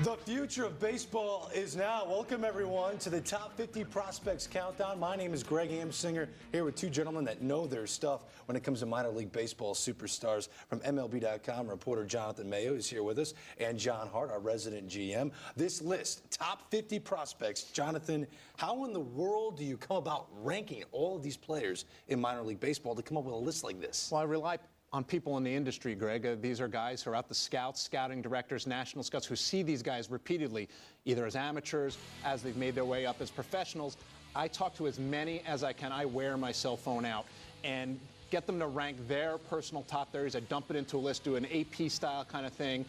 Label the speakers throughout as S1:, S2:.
S1: The future of baseball is now. Welcome, everyone, to the Top 50 Prospects Countdown. My name is Greg Amsinger, here with two gentlemen that know their stuff when it comes to minor league baseball superstars. From MLB.com, reporter Jonathan Mayo is here with us, and John Hart, our resident GM. This list, Top 50 Prospects. Jonathan, how in the world do you come about ranking all of these players in minor league baseball to come up with a list like this?
S2: Well, I rely on people in the industry, Greg. These are guys who are out the scouts, scouting directors, national scouts who see these guys repeatedly, either as amateurs, as they've made their way up as professionals. I talk to as many as I can. I wear my cell phone out and get them to rank their personal top 30s. I dump it into a list, do an AP style kind of thing.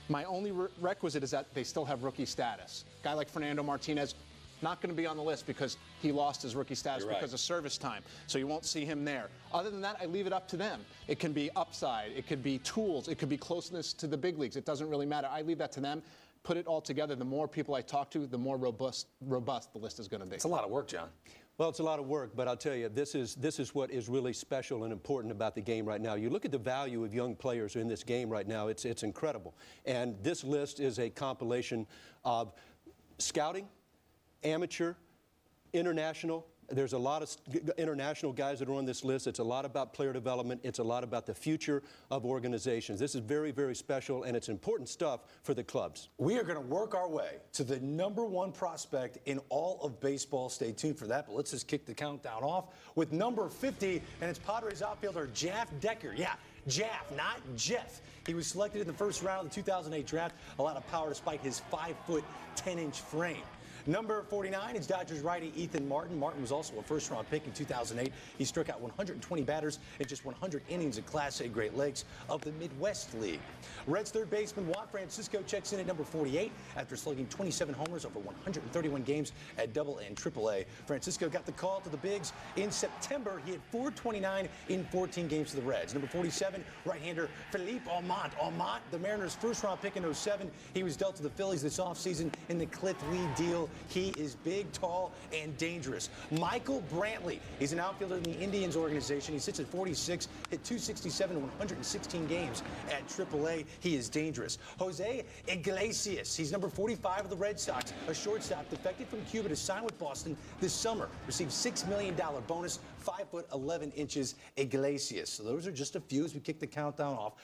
S2: My only requisite is that they still have rookie status. A guy like Fernando Martinez, not going to be on the list because he lost his rookie status because of service time. So you won't see him there. Other than that, I leave it up to them. It can be upside. It could be tools. It could be closeness to the big leagues. It doesn't really matter. I leave that to them. Put it all together. The more people I talk to, the more robust the list is going to be.
S1: It's a lot of work, John.
S3: Well, it's a lot of work, but I'll tell you, this is what is really special and important about the game right now. You look at the value of young players in this game right now, it's incredible. And this list is a compilation of scouting, amateur, international. There's a lot of international guys that are on this list. It's a lot about player development. It's a lot about the future of organizations. This is very, very special, and it's important stuff for the clubs.
S1: We are going to work our way to the #1 prospect in all of baseball. Stay tuned for that, but let's just kick the countdown off with number 50, and it's Padres outfielder Jeff Decker. Yeah, Jeff, not Jeff. He was selected in the first round of the 2008 draft. A lot of power despite his 5'10" frame. Number 49 is Dodgers righty Ethan Martin. Martin was also a first-round pick in 2008. He struck out 120 batters in just 100 innings at Class A Great Lakes of the Midwest League. Reds third baseman Juan Francisco checks in at number 48 after slugging 27 homers over 131 games at Double and Triple A. Francisco got the call to the Bigs in September. He had 429 in 14 games to the Reds. Number 47, right-hander Philippe Aumont. Aumont, the Mariners' first-round pick in 07. He was dealt to the Phillies this offseason in the Cliff Lee deal. He is big, tall, and dangerous. Michael Brantley, he's an outfielder in the Indians organization. He sits at 46, hit 267 in 116 games at AAA. He is dangerous. Jose Iglesias, he's number 45 of the Red Sox, a shortstop defected from Cuba to sign with Boston this summer. Received $6 million bonus, 5'11" Iglesias. So those are just a few as we kick the countdown off.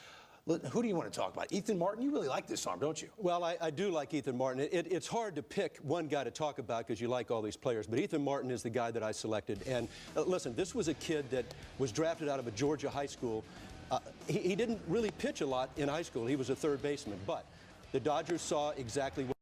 S1: Who do you want to talk about? Ethan Martin? You really like this arm, don't you?
S3: Well, I do like Ethan Martin. It's hard to pick one guy to talk about because you like all these players, but Ethan Martin is the guy that I selected. And listen, this was a kid that was drafted out of a Georgia high school. He didn't really pitch a lot in high school. He was a third baseman, but the Dodgers saw exactly what.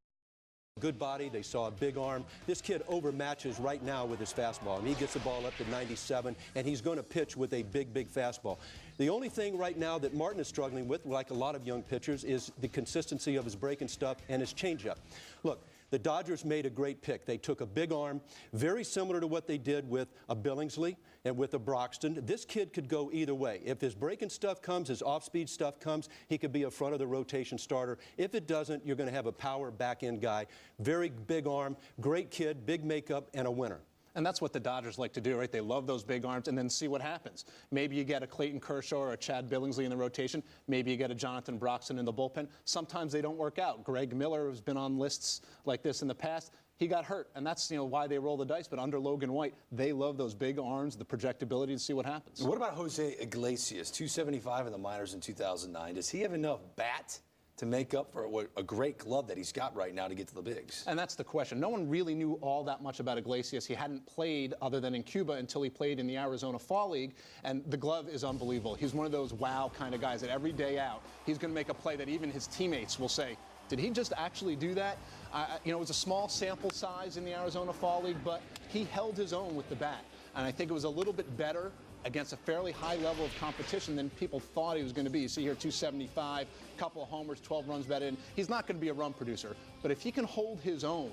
S3: Good body, they saw a big arm. This kid overmatches right now with his fastball. And he gets the ball up to 97, and he's going to pitch with a big, big fastball. The only thing right now that Martin is struggling with, like a lot of young pitchers, is the consistency of his breaking stuff and his changeup. Look, the Dodgers made a great pick. They took a big arm, very similar to what they did with a Billingsley and with a Broxton. This kid could go either way. If his breaking stuff comes, his off-speed stuff comes, he could be a front of the rotation starter. If it doesn't, you're going to have a power back-end guy. Very big arm, great kid, big makeup, and a winner.
S2: And that's what the Dodgers like to do, right? They love those big arms and then see what happens. Maybe you get a Clayton Kershaw or a Chad Billingsley in the rotation. Maybe you get a Jonathan Broxton in the bullpen. Sometimes they don't work out. Greg Miller has been on lists like this in the past. He got hurt, and that's why they roll the dice. But under Logan White, they love those big arms, the projectability to see what happens.
S1: What about Jose Iglesias, 275 in the minors in 2009? Does he have enough bat to make up for a great glove that he's got right now to get to the bigs?
S2: And that's the question. No one really knew all that much about Iglesias. He hadn't played other than in Cuba until he played in the Arizona Fall League, and the glove is unbelievable. He's one of those wow kind of guys that every day out, he's going to make a play that even his teammates will say, did he just actually do that? It was a small sample size in the Arizona Fall League, but he held his own with the bat. And I think it was a little bit better against a fairly high level of competition than people thought he was going to be. You see here 275, couple of homers, 12 runs batted in. He's not going to be a run producer, but if he can hold his own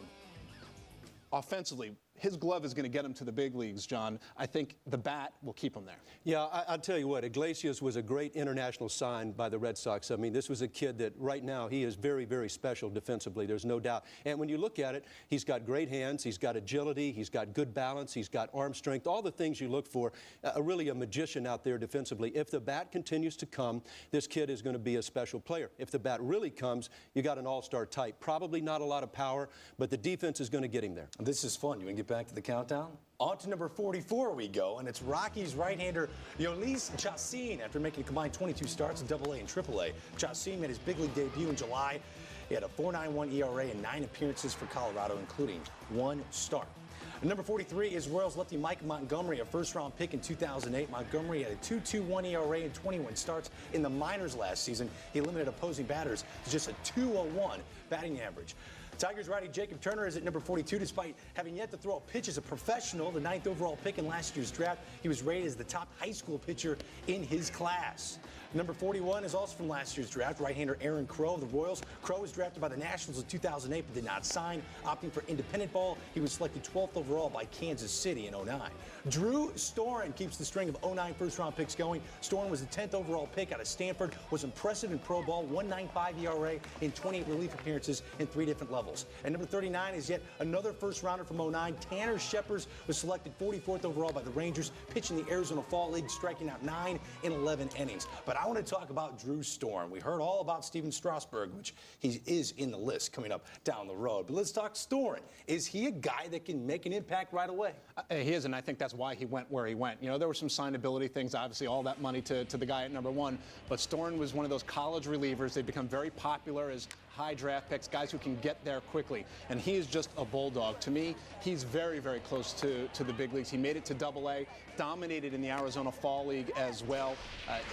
S2: offensively, his glove is going to get him to the big leagues, John. I think the bat will keep him there.
S3: Yeah, I'll tell you what, Iglesias was a great international sign by the Red Sox. I mean, this was a kid that right now he is very, very special defensively. There's no doubt. And when you look at it, he's got great hands, he's got agility, he's got good balance, he's got arm strength, all the things you look for. Really a magician out there defensively. If the bat continues to come, this kid is going to be a special player. If the bat really comes, you got an all-star type. Probably not a lot of power, but the defense is going to get him there.
S1: This is fun. You want to get back to the countdown? On to number 44 we go, and it's Rockies right-hander Yolis Chacin. After making a combined 22 starts in AA and AAA, Chacin made his big league debut in July. He had a 4.91 ERA and 9 appearances for Colorado, including 1 start. Number 43 is Royals lefty Mike Montgomery, a first-round pick in 2008. Montgomery had a 2.21 ERA and 21 starts in the minors last season. He limited opposing batters to just a 2.01 batting average. Tigers righty Jacob Turner is at number 42, despite having yet to throw a pitch as a professional. The 9th overall pick in last year's draft, he was rated as the top high school pitcher in his class. Number 41 is also from last year's draft, right-hander Aaron Crow of the Royals. Crow was drafted by the Nationals in 2008 but did not sign, opting for independent ball. He was selected 12th overall by Kansas City in 09. Drew Storen keeps the string of 09 first-round picks going. Storen was the 10th overall pick out of Stanford, was impressive in pro ball, 1.95 ERA in 28 relief appearances in 3 different levels. And number 39 is yet another first-rounder from 09. Tanner Scheppers was selected 44th overall by the Rangers, pitching the Arizona Fall League, striking out 9 in 11 innings. But I want to talk about Drew Storen. We heard all about Steven Strasburg, which he is in the list coming up down the road. But let's talk Storen. Is he a guy that can make an impact right away?
S2: He is, and I think that's why he went where he went. You know, there were some signability things, obviously, all that money to the guy at number 1. But Storen was one of those college relievers. They've become very popular as high draft picks, guys who can get there quickly. And he is just a bulldog. To me, he's very, very close to the big leagues. He made it to AA, dominated in the Arizona Fall League as well.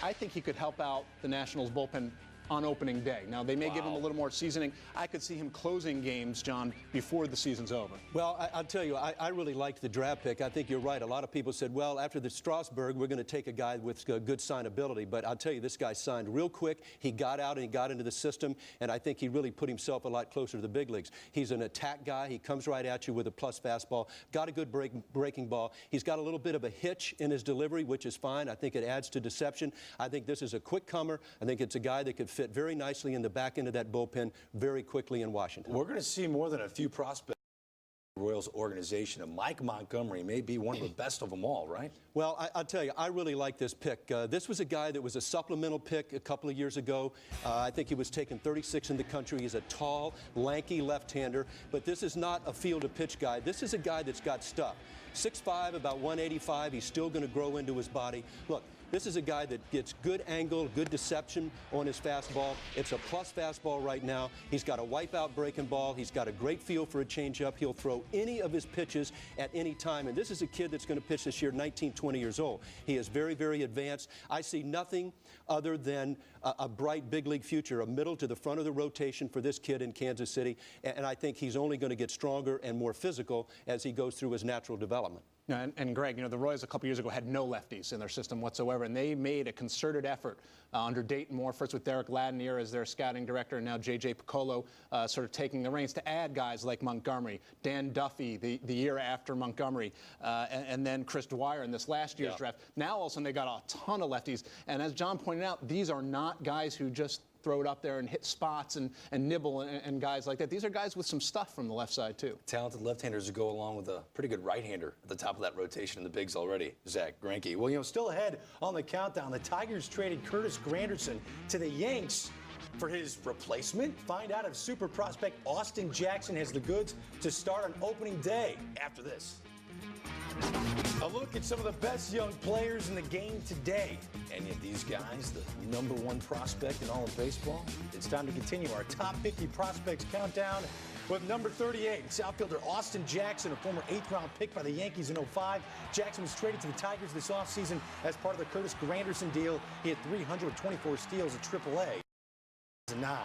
S2: I think he could help out the Nationals bullpen on opening day. Now, they may give him a little more seasoning. I could see him closing games, John, before the season's over.
S3: Well, I'll tell you, I really liked the draft pick. I think you're right. A lot of people said, well, after the Strasburg, we're going to take a guy with good signability. But I'll tell you, this guy signed real quick. He got out and he got into the system, and I think he really put himself a lot closer to the big leagues. He's an attack guy. He comes right at you with a plus fastball. Got a good breaking ball. He's got a little bit of a hitch in his delivery, which is fine. I think it adds to deception. I think this is a quick comer. I think it's a guy that could fit very nicely in the back end of that bullpen very quickly in Washington.
S1: We're going to see more than a few prospects in the Royals organization, and Mike Montgomery may be one of the best of them all, right?
S3: Well, I'll tell you, I really like this pick. This was a guy that was a supplemental pick a couple of years ago. I think he was taken 36 in the country. He's a tall, lanky left-hander, but this is not a field-of-pitch guy. This is a guy that's got stuff. 6'5", about 185. He's still going to grow into his body. Look, this is a guy that gets good angle, good deception on his fastball. It's a plus fastball right now. He's got a wipeout breaking ball. He's got a great feel for a changeup. He'll throw any of his pitches at any time. And this is a kid that's going to pitch this year, 19, 20 years old. He is very, very advanced. I see nothing other than a bright big league future, a middle to the front of the rotation for this kid in Kansas City. And I think he's only going to get stronger and more physical as he goes through his natural development.
S2: Yeah, and Greg, you know, the Royals a couple years ago had no lefties in their system whatsoever, and they made a concerted effort under Dayton Moore, first with Derek Ladnier as their scouting director, and now J.J. Piccolo sort of taking the reins to add guys like Montgomery, Dan Duffy the year after Montgomery, and then Chris Dwyer in this last year's draft. Now all of a sudden they got a ton of lefties, and as John pointed out, these are not guys who just throw it up there and hit spots and nibble and guys like that. These are guys with some stuff from the left side, too.
S1: Talented left-handers who go along with a pretty good right-hander at the top of that rotation in the bigs already, Zach Greinke. Well, you know, still ahead on the countdown, the Tigers traded Curtis Granderson to the Yanks for his replacement. Find out if super prospect Austin Jackson has the goods to start on opening day after this. A look at some of the best young players in the game today. Any of these guys, the #1 prospect in all of baseball? It's time to continue our top 50 prospects countdown with number 38, Southfielder Austin Jackson, a former 8th-round pick by the Yankees in 05. Jackson was traded to the Tigers this offseason as part of the Curtis Granderson deal. He had 324 steals at AAA in 2009.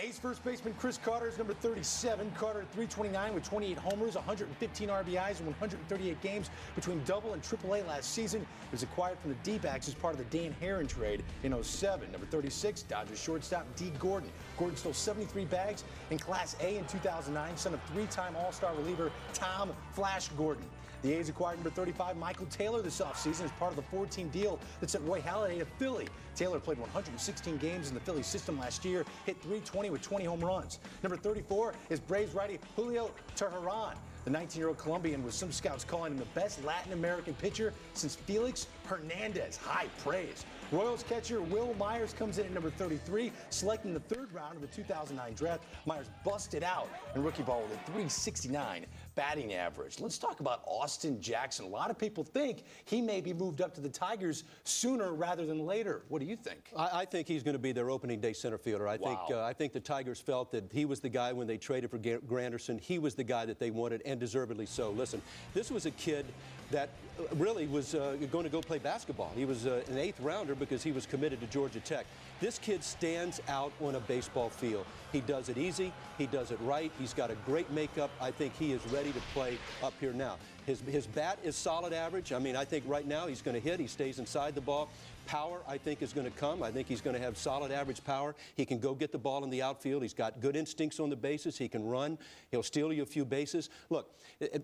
S1: A's first baseman Chris Carter is number 37. Carter at 329 with 28 homers, 115 RBIs in 138 games between Double and Triple-A last season. He was acquired from the D-backs as part of the Dan Herron trade in 07. Number 36, Dodgers shortstop D. Gordon. Gordon stole 73 bags in Class A in 2009, son of three-time All-Star reliever Tom Flash Gordon. The A's acquired number 35, Michael Taylor, this offseason as part of the 4-team deal that sent Roy Halladay to Philly. Taylor played 116 games in the Philly system last year, hit .320 with 20 home runs. Number 34 is Braves righty Julio Teheran. The 19-year-old Colombian, with some scouts calling him the best Latin American pitcher since Felix Hernandez. High praise. Royals catcher Will Myers comes in at number 33, selecting the third round of the 2009 draft. Myers busted out in rookie ball with a 369 batting average. Let's talk about Austin Jackson. A lot of people think he may be moved up to the Tigers sooner rather than later. What do you think?
S3: I think he's going to be their opening day center fielder. I think the Tigers felt that he was the guy when they traded for Granderson. He was the guy that they wanted, and deservedly so. Listen, this was a kid that really was going to go play basketball. He was an 8th rounder because he was committed to Georgia Tech. This kid stands out on a baseball field. He does it easy. He does it right. He's got a great makeup. I think he is ready to play up here now. His bat is solid average. I mean, I think right now he's going to hit. He stays inside the ball. Power, I think, is going to come. I think he's going to have solid average power. He can go get the ball in the outfield. He's got good instincts on the bases. He can run. He'll steal you a few bases. Look,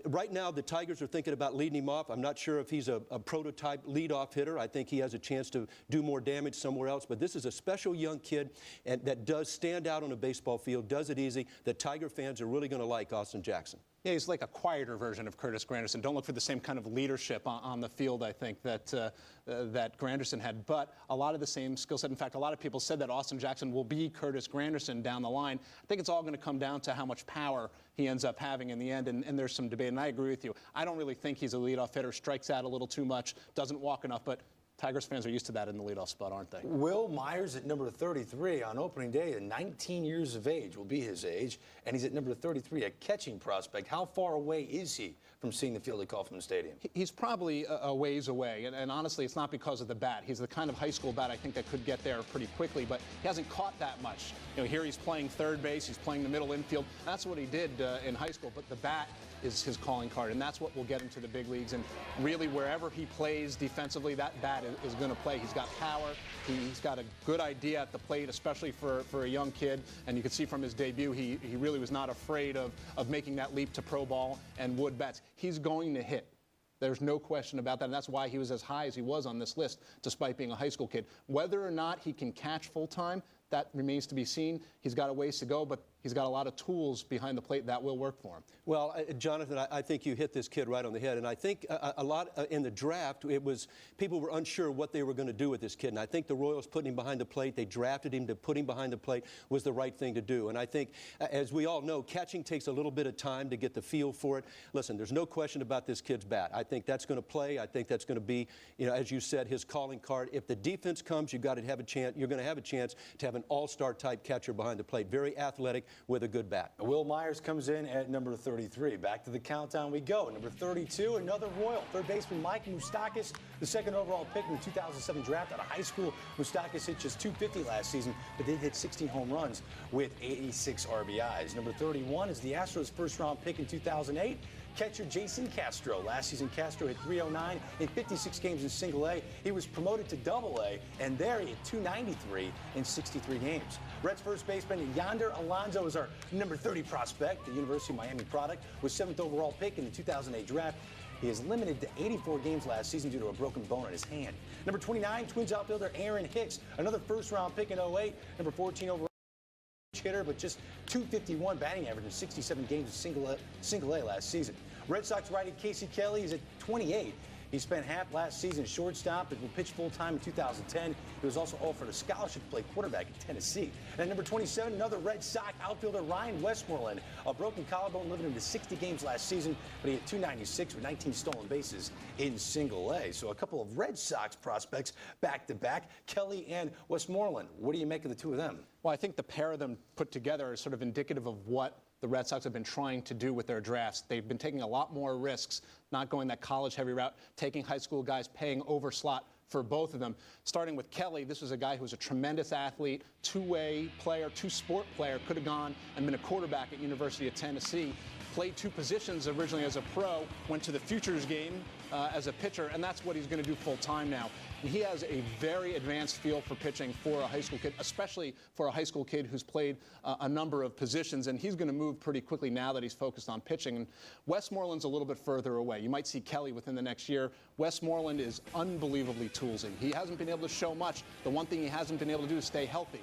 S3: right now the Tigers are thinking about leading him off. I'm not sure if he's a prototype leadoff hitter. I think he has a chance to do more damage somewhere else. But this is a special young kid and that does stand out on a baseball field, does it easy. The Tiger fans are really going to like Austin Jackson.
S2: Yeah, he's like a quieter version of Curtis Granderson. Don't look for the same kind of leadership on the field, I think, that Granderson had, but a lot of the same skill set. In fact, a lot of people said that Austin Jackson will be Curtis Granderson down the line. I think it's all going to come down to how much power he ends up having in the end, and there's some debate, and I agree with you. I don't really think he's a leadoff hitter, strikes out a little too much, doesn't walk enough, but Tigers fans are used to that in the leadoff spot, aren't they?
S1: Will Myers at number 33 on opening day, 19 years of age, will be his age, and he's at number 33, a catching prospect. How far away is he from seeing the field at Kauffman Stadium?
S2: He's probably a ways away, and honestly, it's not because of the bat. He's the kind of high school bat I think that could get there pretty quickly, but he hasn't caught that much. You know, here he's playing third base, he's playing the middle infield. That's what he did in high school, but the bat is his calling card, and that's what will get him to the big leagues. And really, wherever he plays defensively, that bat is going to play. He's got power. He's got a good idea at the plate, especially for a young kid. And you can see from his debut, he really was not afraid of making that leap to pro ball and wood bats. He's going to hit. There's no question about that, and that's why he was as high as he was on this list, despite being a high school kid. Whether or not he can catch full-time, that remains to be seen. He's got a ways to go, but he's got a lot of tools behind the plate that will work for him.
S3: Well, Jonathan, I think you hit this kid right on the head, and I think a lot in the draft, it was people were unsure what they were going to do with this kid, and I think the Royals putting him behind the plate, they drafted him to put him behind the plate was the right thing to do. And I think, as we all know, catching takes a little bit of time to get the feel for it. Listen, there's no question about this kid's bat. I think that's going to play. I think that's going to be, you know, as you said, his calling card. If the defense comes, you've got to have a chance. You're going to have a chance to have an all-star type catcher behind the plate. Very athletic with a good bat.
S1: Will Myers comes in at number 33. Back to the countdown we go. Number 32, another Royal. Third baseman Mike Moustakas, the second overall pick in the 2007 draft out of high school. Moustakas hit just .250 last season, but did hit 16 home runs with 86 RBIs. Number 31 is the Astros' first-round pick in 2008. Catcher Jason Castro. Last season, Castro hit .309 in 56 games in Single-A. He was promoted to Double-A, and there he hit .293 in 63 games. Reds first baseman Yonder Alonso is our number 30 prospect. The University of Miami product was 7th overall pick in the 2008 draft. He is limited to 84 games last season due to a broken bone in his hand. Number 29, Twins outfielder Aaron Hicks, another first-round pick in 08. Number 14 overall hitter, but just .251 batting average in 67 games of Single-A last season. Red Sox righty Casey Kelly is at 28. He spent half last season shortstop and will pitch full-time in 2010. He was also offered a scholarship to play quarterback at Tennessee. And number 27, another Red Sox outfielder, Ryan Westmoreland. A broken collarbone limited him to 60 games last season, but he had .296 with 19 stolen bases in Single-A. So a couple of Red Sox prospects back-to-back, Kelly and Westmoreland. What do you make of the two of them?
S2: Well, I think the pair of them put together is sort of indicative of what the Red Sox have been trying to do with their drafts. They've been taking a lot more risks, not going that college-heavy route, taking high school guys, paying over slot for both of them. Starting with Kelly, this was a guy who was a tremendous athlete, two-way player, two-sport player, could have gone and been a quarterback at University of Tennessee. Played two positions originally as a pro, went to the futures game as a pitcher, and that's what he's going to do full-time now. And he has a very advanced feel for pitching for a high school kid, especially for a high school kid who's played a number of positions, and he's going to move pretty quickly now that he's focused on pitching. And Westmoreland's a little bit further away. You might see Kelly within the next year. Westmoreland is unbelievably toolsy. He hasn't been able to show much. The one thing he hasn't been able to do is stay healthy.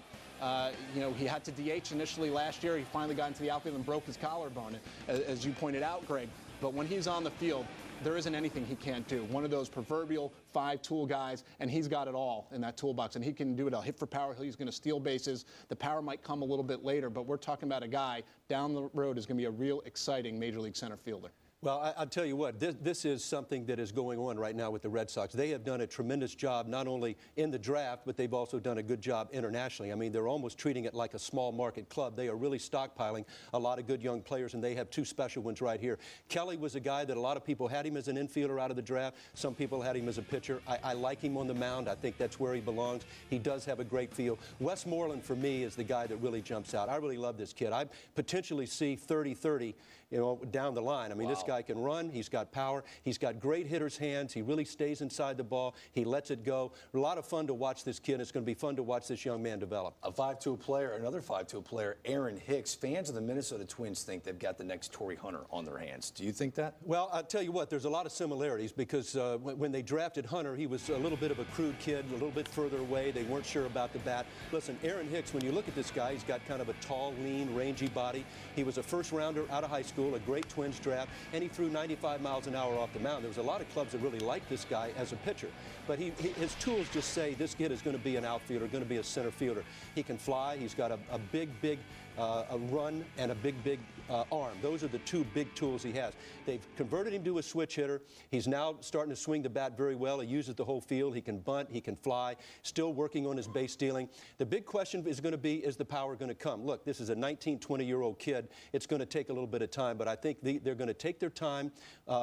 S2: He had to DH initially last year. He finally got into the outfield and broke his collarbone, as you pointed out, Greg. But when he's on the field, there isn't anything he can't do. One of those proverbial five-tool guys, and he's got it all in that toolbox, and he can do it. He'll hit for power. He's going to steal bases. The power might come a little bit later, but we're talking about a guy down the road is going to be a real exciting Major League center fielder.
S3: Well, I'll tell you what, this is something that is going on right now with the Red Sox. They have done a tremendous job not only in the draft, but they've also done a good job internationally. I mean, they're almost treating it like a small market club. They are really stockpiling a lot of good young players, and they have two special ones right here. Kelly was a guy that a lot of people had him as an infielder out of the draft. Some people had him as a pitcher. I like him on the mound. I think that's where he belongs. He does have a great feel. Westmoreland, for me, is the guy that really jumps out. I really love this kid. I potentially see 30-30, down the line. I mean, This guy can run. He's got power. He's got great hitter's hands. He really stays inside the ball. He lets it go. A lot of fun to watch this kid. It's going to be fun to watch this young man develop.
S1: A 5-tool player, another 5-tool player, Aaron Hicks. Fans of the Minnesota Twins think they've got the next Torrey Hunter on their hands. Do you think that?
S3: Well, I'll tell you what, there's a lot of similarities because when they drafted Hunter, he was a little bit of a crude kid, a little bit further away. They weren't sure about the bat. Listen, Aaron Hicks, when you look at this guy, he's got kind of a tall, lean, rangy body. He was a first-rounder out of high school, a great Twins draft, and he threw 95 miles an hour off the mound. There was a lot of clubs that really liked this guy as a pitcher, but his tools just say this kid is going to be an outfielder, going to be a center fielder. He can fly. He's got a big run and a big arm. Those are the two big tools he has. They've converted him to a switch hitter. He's now starting to swing the bat very well. He uses the whole field. He can bunt. He can fly. Still working on his base stealing. The big question is going to be, is the power going to come? Look, this is a 19, 20-year-old kid. It's going to take a little bit of time, but I think they're going to take their time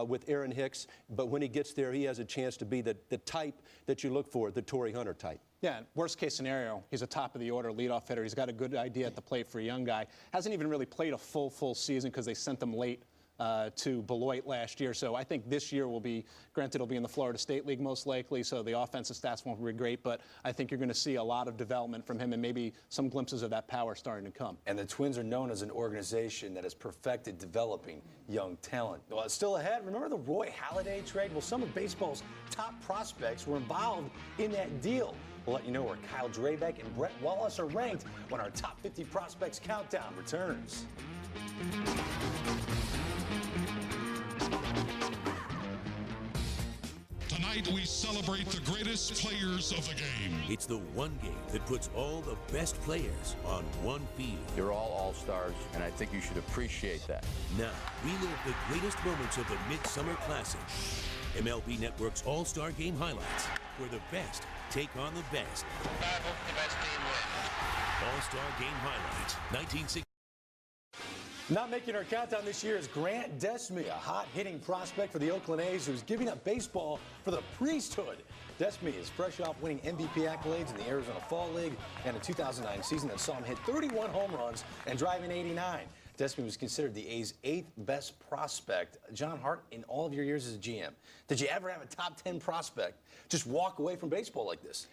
S3: with Aaron Hicks, but when he gets there, he has a chance to be the type that you look for, the Torrey Hunter type.
S2: Yeah, worst case scenario, he's a top-of-the-order leadoff hitter. He's got a good idea at the plate for a young guy. Hasn't even really played a full season because they sent him late to Beloit last year. So I think this year will be, granted, it'll be in the Florida State League most likely, so the offensive stats won't be great, but I think you're going to see a lot of development from him and maybe some glimpses of that power starting to come.
S1: And the Twins are known as an organization that has perfected developing young talent. Well, it's still ahead. Remember the Roy Halladay trade? Well, some of baseball's top prospects were involved in that deal. We'll let you know where Kyle Drabeck and Brett Wallace are ranked when our top 50 prospects countdown returns.
S4: Tonight we celebrate the greatest players of the game.
S5: It's the one game that puts all the best players on one field.
S6: You're all all-stars, and I think you should appreciate that.
S5: Now, relive the greatest moments of the Midsummer Classic. MLB Network's All-Star Game highlights, where the best take on the best.
S7: I hope the best team wins.
S5: All-Star Game highlights, 1960.
S1: Not making our countdown this year is Grant Desmey, a hot-hitting prospect for the Oakland A's who's giving up baseball for the priesthood. Desmey is fresh off winning MVP accolades in the Arizona Fall League and a 2009 season that saw him hit 31 home runs and drive in 89. Desmey was considered the A's 8th best prospect. John Hart, in all of your years as a GM, did you ever have a top 10 prospect just walk away from baseball like this?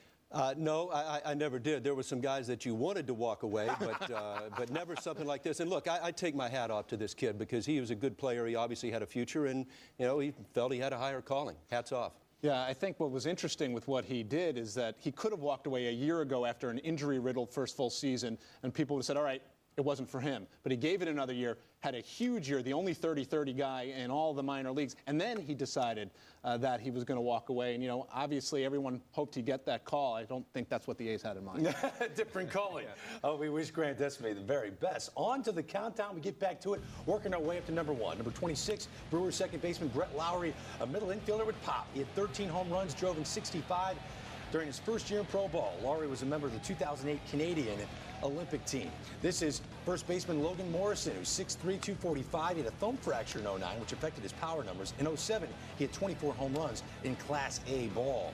S3: No, I never did. There were some guys that you wanted to walk away, but never something like this. And look, I take my hat off to this kid because he was a good player. He obviously had a future, and he felt he had a higher calling. Hats off.
S2: Yeah, I think what was interesting with what he did is that he could have walked away a year ago after an injury-riddled first full season, and people would have said, all right, it wasn't for him. But he gave it another year, had a huge year, the only 30-30 guy in all the minor leagues, and then he decided that he was going to walk away. And, obviously everyone hoped he'd get that call. I don't think that's what the A's had in mind.
S1: Different calling. Yeah. Oh, we wish Grant Desmey the very best. On to the countdown. We get back to it, working our way up to number 1. Number 26, Brewers second baseman Brett Lowry, a middle infielder with pop. He had 13 home runs, drove in 65. During his first year in pro ball, Lowry was a member of the 2008 Canadian Olympic team. This is first baseman Logan Morrison, who's 6'3", 245. He had a thumb fracture in 09, which affected his power numbers. In 07, he had 24 home runs in Class A ball.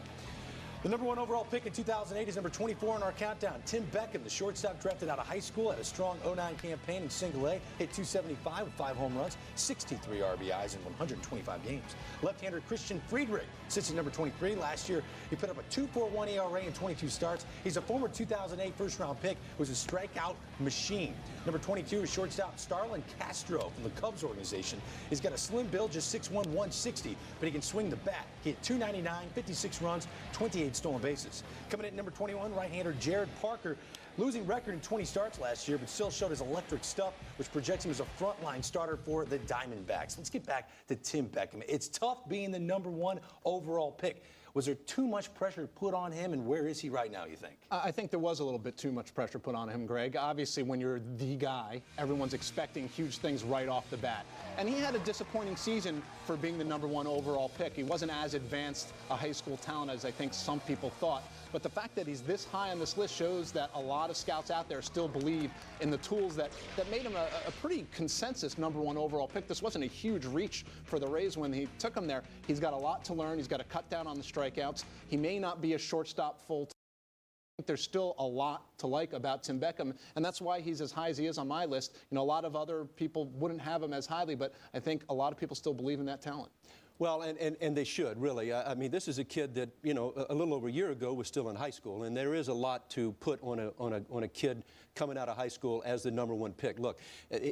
S1: The number 1 overall pick in 2008 is number 24 in our countdown. Tim Beckham, the shortstop drafted out of high school, had a strong 09 campaign in single A, hit 275 with 5 home runs, 63 RBIs in 125 games. Left-hander Christian Friedrich sits at number 23. Last year, he put up a 2.41 ERA in 22 starts. He's a former 2008 first-round pick who was a strikeout machine. Number 22 is shortstop Starlin Castro from the Cubs organization. He's got a slim build, just 6'1", 160, but he can swing the bat. He hit 299, 56 runs, 28 stolen bases. Coming in at number 21, right-hander Jared Parker. Losing record in 20 starts last year, but still showed his electric stuff, which projects him as a frontline starter for the Diamondbacks. Let's get back to Tim Beckham. It's tough being the number 1 overall pick. Was there too much pressure put on him, and where is he right now, you think?
S2: I think there was a little bit too much pressure put on him, Greg. Obviously, when you're the guy, everyone's expecting huge things right off the bat. And he had a disappointing season for being the number 1 overall pick. He wasn't as advanced a high school talent as I think some people thought. But the fact that he's this high on this list shows that a lot of scouts out there still believe in the tools that made him a pretty consensus number 1 overall pick. This wasn't a huge reach for the Rays when he took him there. He's got a lot to learn. He's got to cut down on the strikeouts. He may not be a shortstop full-time. I think there's still a lot to like about Tim Beckham, and that's why he's as high as he is on my list. You know, a lot of other people wouldn't have him as highly, but I think a lot of people still believe in that talent.
S3: Well, and they should, really. I mean, this is a kid that, you know, a little over a year ago was still in high school, and there is a lot to put on a kid coming out of high school as the number 1 pick. Look,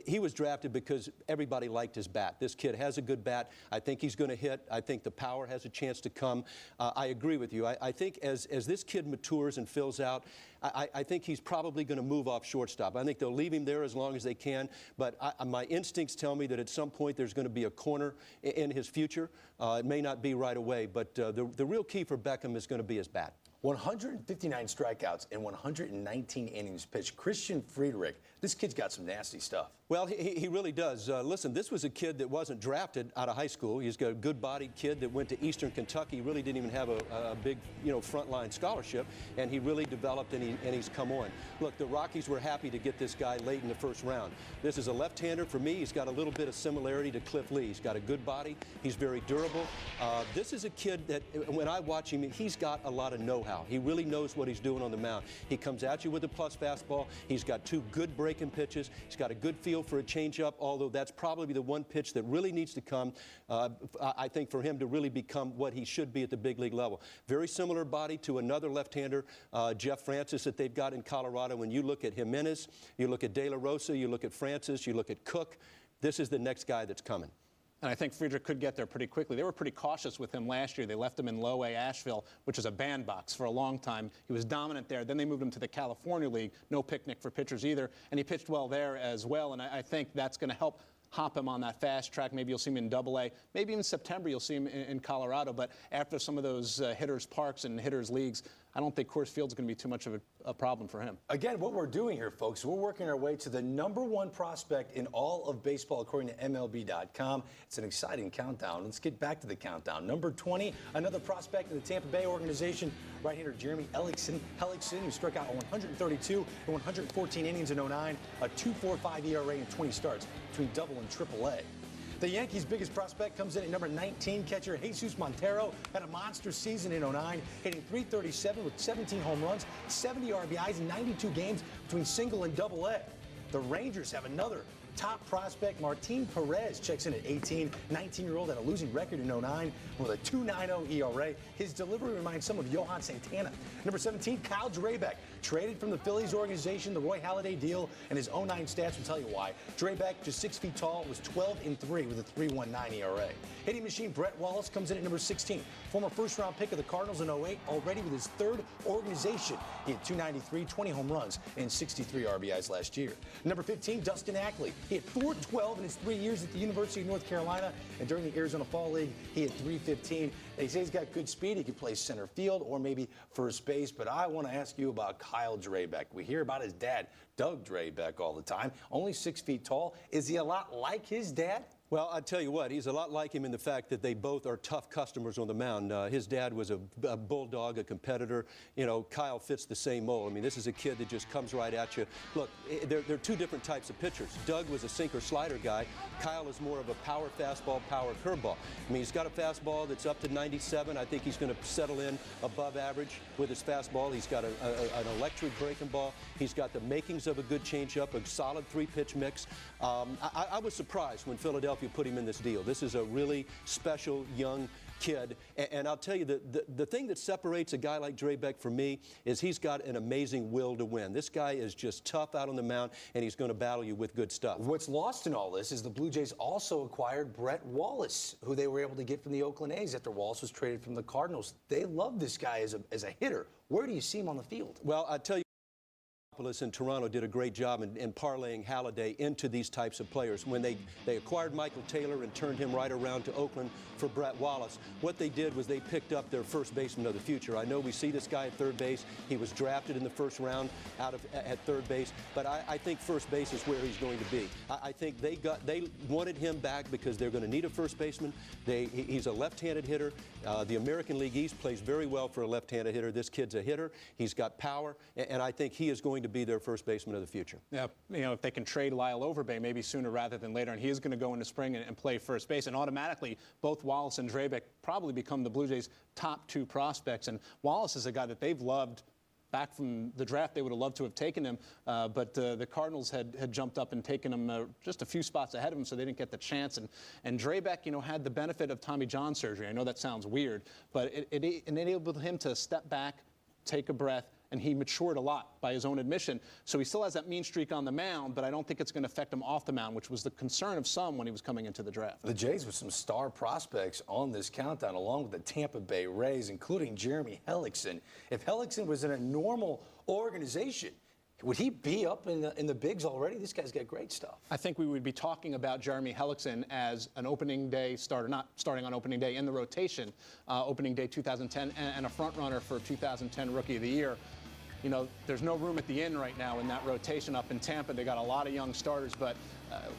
S3: he was drafted because everybody liked his bat. This kid has a good bat. I think he's going to hit. I think the power has a chance to come. I agree with you. I think as this kid matures and fills out, I think he's probably going to move off shortstop. I think they'll leave him there as long as they can, but my instincts tell me that at some point there's going to be a corner in his future. It may not be right away, but the real key for Beckham is going to be his bat.
S1: 159 strikeouts in 119 innings pitched. Christian Friedrich, this kid's got some nasty stuff.
S3: Well, he really does. Listen, this was a kid that wasn't drafted out of high school. He's got a good-bodied kid that went to Eastern Kentucky. He really didn't even have a big, you know, frontline scholarship, and he really developed, and he's come on. Look, the Rockies were happy to get this guy late in the first round. This is a left-hander. For me, he's got a little bit of similarity to Cliff Lee. He's got a good body. He's very durable. This is a kid that, when I watch him, he's got a lot of know-how. He really knows what he's doing on the mound. He comes at you with a plus fastball. He's got 2 good breaking pitches. He's got a good feel for a changeup, although that's probably the one pitch that really needs to come, I think, for him to really become what he should be at the big league level. Very similar body to another left-hander, Jeff Francis, that they've got in Colorado. When you look at Jimenez, you look at De La Rosa, you look at Francis, you look at Cook, this is the next guy that's coming.
S2: And I think Friedrich could get there pretty quickly. They were pretty cautious with him last year. They left him in low A Asheville, which is a bandbox, for a long time. He was dominant there. Then they moved him to the California League. No picnic for pitchers either. And he pitched well there as well. And I think that's going to help hop him on that fast track. Maybe you'll see him in Double-A. Maybe even September you'll see him in Colorado. But after some of those hitters' parks and hitters' leagues, I don't think Coors Field's going to be too much of a problem for him.
S1: Again, what we're doing here, folks, we're working our way to the number 1 prospect in all of baseball, according to MLB.com. It's an exciting countdown. Let's get back to the countdown. Number 20, another prospect in the Tampa Bay organization, right-hander Jeremy Hellickson, who struck out 132 in 114 innings in 09, a 2.45 ERA in 20 starts between Double and Triple-A. The Yankees' biggest prospect comes in at number 19. Catcher Jesus Montero had a monster season in 09, hitting .337 with 17 home runs, 70 RBIs in 92 games between single and Double-A. The Rangers have another top prospect. Martin Perez checks in at 18. 19-year-old had a losing record in 09 with a 2.90 ERA. His delivery reminds some of Johan Santana. Number 17, Kyle Drabek, traded from the Phillies organization, the Roy Halladay deal, and his 09 stats will tell you why. Drabek, just 6 feet tall, was 12-3 with a 3.19 ERA. Hitting machine Brett Wallace comes in at number 16. Former first-round pick of the Cardinals in 08, already with his 3rd organization. He had 293, 20 home runs, and 63 RBIs last year. Number 15, Dustin Ackley. He had .412 in his 3 years at the University of North Carolina, and during the Arizona Fall League, he had .315. They say he's got good speed. He could play center field or maybe first base, but I want to ask you about Kyle Drabek. We hear about his dad, Doug Drabek, all the time. Only 6 feet tall. Is he a lot like his dad?
S3: Well, I tell you what, he's a lot like him in the fact that they both are tough customers on the mound. His dad was a bulldog, a competitor. You know, Kyle fits the same mold. I mean, this is a kid that just comes right at you. Look, they're two different types of pitchers. Doug was a sinker-slider guy. Kyle is more of a power fastball, power curveball. I mean, he's got a fastball that's up to 97. I think he's going to settle in above average with his fastball. He's got an electric breaking ball. He's got the makings of a good changeup, a solid three-pitch mix. I was surprised when Philadelphia put him in this deal. This is a really special young kid, and I'll tell you, the thing that separates a guy like Drabek from me is he's got an amazing will to win. This guy is just tough out on the mound, and he's going to battle you with good stuff.
S1: What's lost in all this is the Blue Jays also acquired Brett Wallace, who they were able to get from the Oakland A's after Wallace was traded from the Cardinals. They love this guy as a hitter. Where do you see him on the field?
S3: Well, I tell you, in Toronto did a great job in parlaying Halladay into these types of players. When they acquired Michael Taylor and turned him right around to Oakland for Brett Wallace, what they did was they picked up their first baseman of the future. I know we see this guy at third base. He was drafted in the first round at third base, but I think first base is where he's going to be. I think they wanted him back because they're going to need a first baseman. He's a left-handed hitter. The American League East plays very well for a left-handed hitter. This kid's a hitter. He's got power, and I think he is going to be their first baseman of the future.
S2: Yeah, you know, if they can trade Lyle Overbay, maybe sooner rather than later, and he is going to go into spring and play first base, and automatically both Wallace and Drabek probably become the Blue Jays' top two prospects. And Wallace is a guy that they've loved. Back from the draft, they would have loved to have taken him, but the Cardinals had jumped up and taken him just a few spots ahead of him, so they didn't get the chance. And Drabek, you know, had the benefit of Tommy John surgery. I know that sounds weird, but it enabled him to step back, take a breath, and he matured a lot by his own admission. So he still has that mean streak on the mound, but I don't think it's going to affect him off the mound, which was the concern of some when he was coming into the draft.
S1: The Jays with some star prospects on this countdown, along with the Tampa Bay Rays, including Jeremy Hellickson. If Hellickson was in a normal organization, would he be up in the bigs already? This guy's got great stuff.
S2: I think we would be talking about Jeremy Hellickson as an opening day starter, not starting on opening day in the rotation, opening day 2010, and a front runner for 2010 Rookie of the Year. You know, there's no room at the end right now in that rotation up in Tampa. They got a lot of young starters, but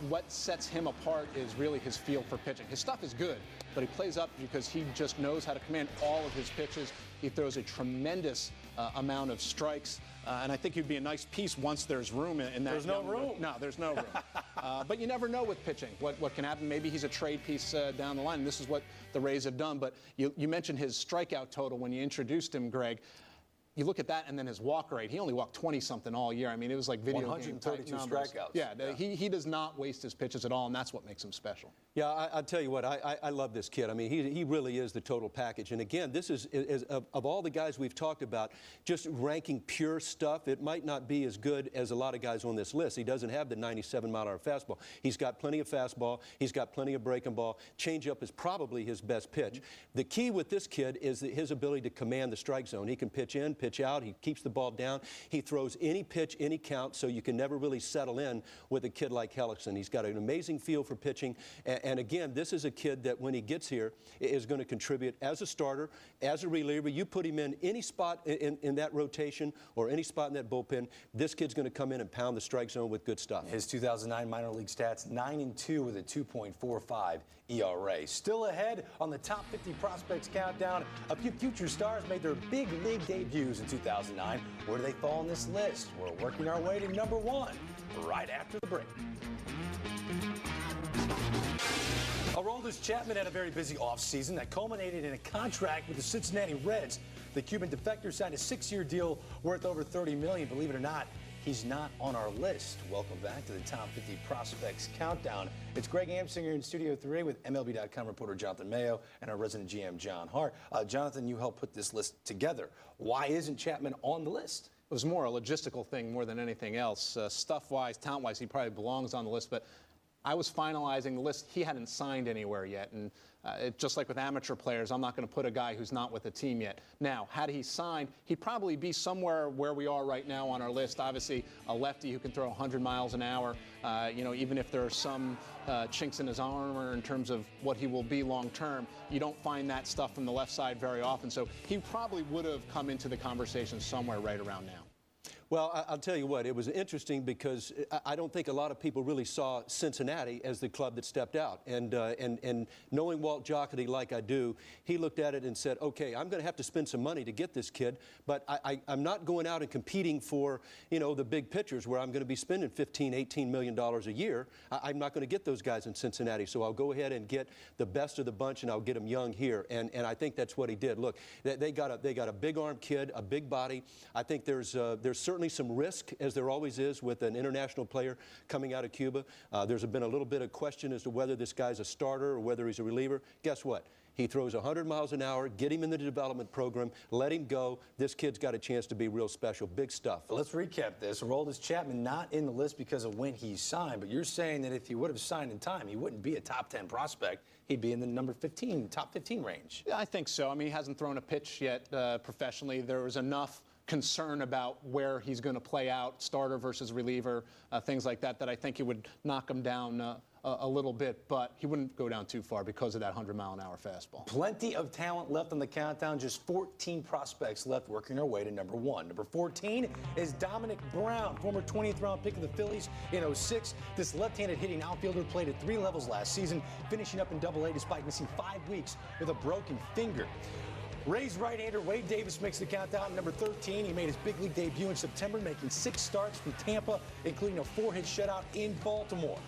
S2: what sets him apart is really his feel for pitching. His stuff is good, but he plays up because he just knows how to command all of his pitches. He throws a tremendous amount of strikes, and I think he'd be a nice piece once there's room in that.
S1: There's no room.
S2: No, there's no room. But you never know with pitching what can happen. Maybe he's a trade piece down the line, and this is what the Rays have done. But you mentioned his strikeout total when you introduced him, Greg. You look at that and then his walk rate. He only walked 20-something all year. I mean, it was like video game type
S1: 132
S2: numbers.
S1: strikeouts.
S2: Yeah, he does not waste his pitches at all, and that's what makes him special.
S3: Yeah, I'll tell you what, I love this kid. I mean, he really is the total package. And again, this is of all the guys we've talked about, just ranking pure stuff, it might not be as good as a lot of guys on this list. He doesn't have the 97-mile-an-hour fastball. He's got plenty of fastball. He's got plenty of breaking ball. Changeup is probably his best pitch. The key with this kid is his ability to command the strike zone. He can pitch in, pitch out. He keeps the ball down. He throws any pitch, any count, so you can never really settle in with a kid like Hellickson. He's got an amazing feel for pitching. And again, this is a kid that when he gets here is going to contribute as a starter, as a reliever. You put him in any spot in that rotation or any spot in that bullpen, this kid's going to come in and pound the strike zone with good stuff.
S1: His 2009 minor league stats, 9-2 with a 2.45 ERA. Still ahead on the top 50 prospects countdown. A few future stars made their big league debuts in 2009. Where do they fall on this list? We're working our way to number one right after the break. Aroldis Chapman had a very busy offseason that culminated in a contract with the Cincinnati Reds. The Cuban defector signed a 6-year deal worth over $30 million. Believe it or not, he's not on our list. Welcome back to the Top 50 Prospects Countdown. It's Greg Amsinger in Studio 3 with MLB.com reporter Jonathan Mayo and our resident GM, John Hart. Jonathan, you helped put this list together. Why isn't Chapman on the list?
S2: It was more a logistical thing more than anything else. Stuff-wise, talent-wise, he probably belongs on the list, but I was finalizing the list. He hadn't signed anywhere yet, and just like with amateur players, I'm not going to put a guy who's not with a team yet. Now, had he signed, he'd probably be somewhere where we are right now on our list. Obviously, a lefty who can throw 100 miles an hour. You know, even if there are some chinks in his armor in terms of what he will be long term, you don't find that stuff from the left side very often. So he probably would have come into the conversation somewhere right around now.
S3: Well, I'll tell you what, it was interesting because I don't think a lot of people really saw Cincinnati as the club that stepped out. And knowing Walt Jocketty like I do, he looked at it and said, okay, I'm going to have to spend some money to get this kid, but I'm not going out and competing for, the big pitchers where I'm going to be spending $15, $18 million a year. I'm not going to get those guys in Cincinnati, so I'll go ahead and get the best of the bunch, and I'll get them young here. And I think that's what he did. Look, they got a big-armed kid, a big body. I think there's certainly some risk, as there always is with an international player coming out of Cuba. There's been a little bit of question as to whether this guy's a starter or whether he's a reliever. Guess what? He throws 100 miles an hour, get him in the development program, let him go. This kid's got a chance to be real special. Big stuff.
S1: Let's recap this. Aroldis Chapman not in the list because of when he signed, but you're saying that if he would have signed in time, he wouldn't be a top 10 prospect. He'd be in the number 15, top 15 range.
S2: Yeah, I think so. I mean, he hasn't thrown a pitch yet professionally. There was enough concern about where he's going to play out, starter versus reliever, things like that, that I think it would knock him down a little bit, but he wouldn't go down too far because of that 100-mile-an-hour fastball.
S1: Plenty of talent left on the countdown. Just 14 prospects left working their way to number 1. Number 14 is Dominic Brown, former 20th round pick of the Phillies in '06. This left-handed hitting outfielder played at 3 levels last season, finishing up in Double-A despite missing 5 weeks with a broken finger. Rays right-hander Wade Davis makes the countdown at number 13. He made his big league debut in September, making 6 starts from Tampa, including a 4-hit shutout in Baltimore.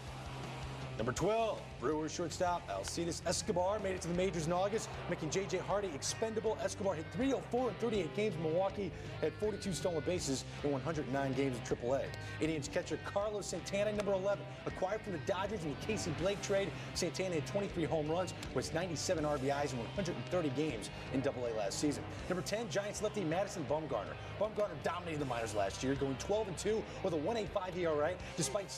S1: Number 12, Brewers shortstop Alcides Escobar made it to the majors in August, making J.J. Hardy expendable. Escobar hit .304 in 38 games in Milwaukee, had 42 stolen bases in 109 games in AAA. Indians catcher Carlos Santana, number 11, acquired from the Dodgers in the Casey Blake trade. Santana had 23 home runs, with 97 RBIs in 130 games in AA last season. Number 10, Giants lefty Madison Bumgarner. Bumgarner dominated the minors last year, going 12-2 with a 1.85 ERA, despite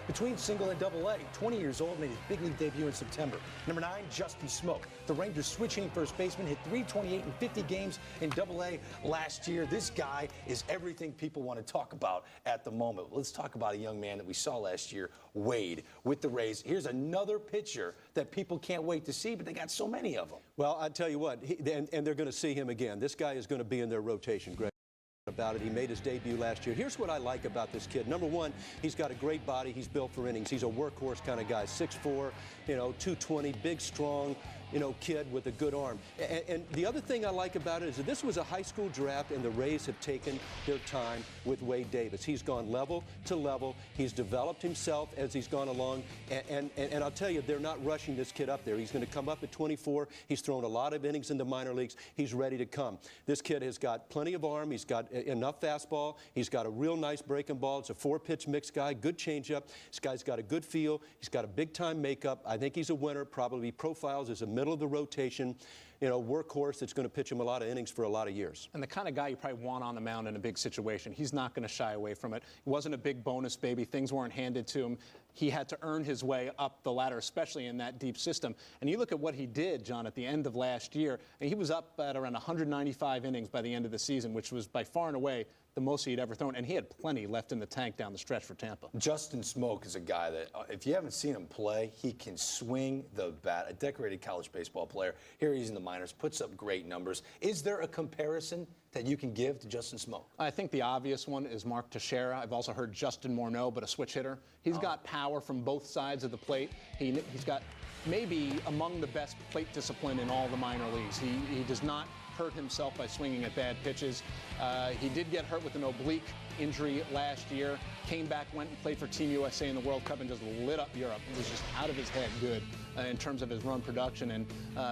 S1: between single and AA. 20 years old, made his big league debut in September. Number 9, Justin Smoke. The Rangers switch-hitting first baseman, hit .328 in 50 games in AA last year. This guy is everything people want to talk about at the moment. Let's talk about a young man that we saw last year, Wade, with the Rays. Here's another pitcher that people can't wait to see, but they got so many of them.
S3: Well, I tell you what, and they're going to see him again. This guy is going to be in their rotation, Greg. About it. He made his debut last year. Here's what I like about this kid. Number 1, he's got a great body. He's built for innings. He's a workhorse kind of guy. 6'4", 220, big, strong, kid with a good arm. And the other thing I like about it is that this was a high school draft, and the Rays have taken their time with Wade Davis. He's gone level to level. He's developed himself as he's gone along. And I'll tell you, they're not rushing this kid up there. He's going to come up at 24. He's thrown a lot of innings in the minor leagues. He's ready to come. This kid has got plenty of arm. He's got enough fastball. He's got a real nice breaking ball. It's a 4-pitch mix guy, good changeup. This guy's got a good feel. He's got a big-time makeup. I think he's a winner. Probably profiles as a middle of the rotation, workhorse that's going to pitch him a lot of innings for a lot of years.
S2: And the kind of guy you probably want on the mound in a big situation. He's not going to shy away from it. He wasn't a big bonus baby. Things weren't handed to him. He had to earn his way up the ladder, especially in that deep system. And you look at what he did, John, at the end of last year, and he was up at around 195 innings by the end of the season, which was by far and away the most he'd ever thrown, and he had plenty left in the tank down the stretch for Tampa.
S1: Justin Smoke is a guy that, if you haven't seen him play, he can swing the bat. A decorated college baseball player. Here he's in the minors, puts up great numbers. Is there a comparison that you can give to Justin Smoke?
S2: I think the obvious one is Mark Teixeira. I've also heard Justin Morneau, but a switch hitter. He's got power from both sides of the plate. He's got maybe among the best plate discipline in all the minor leagues. He does not hurt himself by swinging at bad pitches. He did get hurt with an oblique injury last year, came back, went and played for Team USA in the World Cup and just lit up Europe. He was just out of his head good in terms of his run production. And